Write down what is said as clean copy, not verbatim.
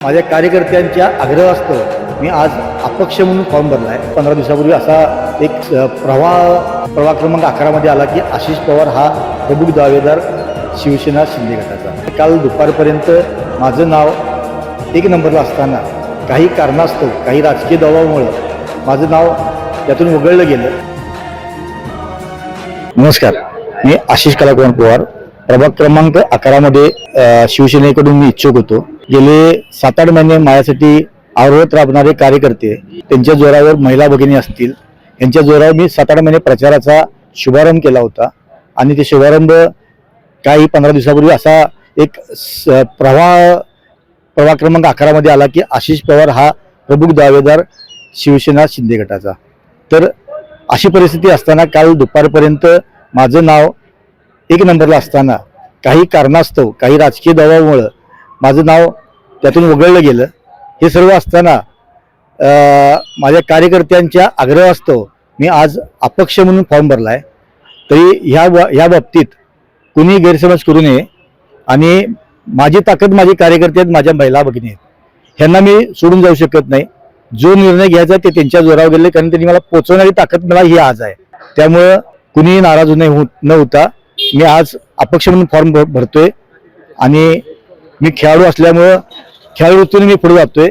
माझ्या कार्यकर्त्यांच्या आग्रहास्तव मी आज अपक्ष म्हणून फॉर्म भरला आहे. 15 दिवसापूर्वी असा एक प्रवाह क्रमांक 11 मध्ये आला की आशिष पवार हा प्रमुख दावेदार शिवसेना शिंदे गटाचा. काल दुपारपर्यंत माझं नाव 1 नंबरला असताना काही कारणास्तव काही राजकीय दबावामुळे माझं नाव त्यातून वगळलं गेलं. नमस्कार, मी आशिष कलाकुमार पवार, प्रभाग क्रमांक 11 मध्ये शिवसेनेकडून मी इच्छुक होतो. गेले 7-8 महिने माझ्यासाठी आवरत राबणारे कार्यकर्ते, त्यांच्या जोरावर महिला भगिनी असतील, यांच्या जोरावर मी 7-8 महिने प्रचाराचा शुभारंभ केला होता. आणि ते शुभारंभ काही 15 दिवसापूर्वी असा एक प्रभाग क्रमांक 11 मध्ये आला की आशिष पवार हा प्रमुख दावेदार शिवसेना शिंदे गटाचा. तर अशी परिस्थिती असताना काल दुपारपर्यंत माझं नाव 1 नंबरला असताना काही कारणास्तव काही राजकीय दबावामुळे माझं नाव त्यातून वगळलं गेलं. हे सर्व असताना माझ्या कार्यकर्त्यांच्या आग्रहास्तव मी आज अपक्ष म्हणून फॉर्म भरला आहे. तरी ह्या बाबतीत कुणी गैरसमज करू नये. आणि माझी ताकद माझे कार्यकर्ते आहेत, माझ्या महिला भगिनी आहेत, ह्यांना मी सोडून जाऊ शकत नाही. जो निर्णय घ्यायचा ते त्यांच्या जोरावर गेले, कारण त्यांनी मला पोचवणारी ताकद मला ही आज आहे. त्यामुळं कुणी नाराज न होता मी आज अपक्ष म्हणून फॉर्म भरतोय. आणि मी खेळाडू असल्यामुळं खेळाडू वृत्तीने मी पुढे जातोय.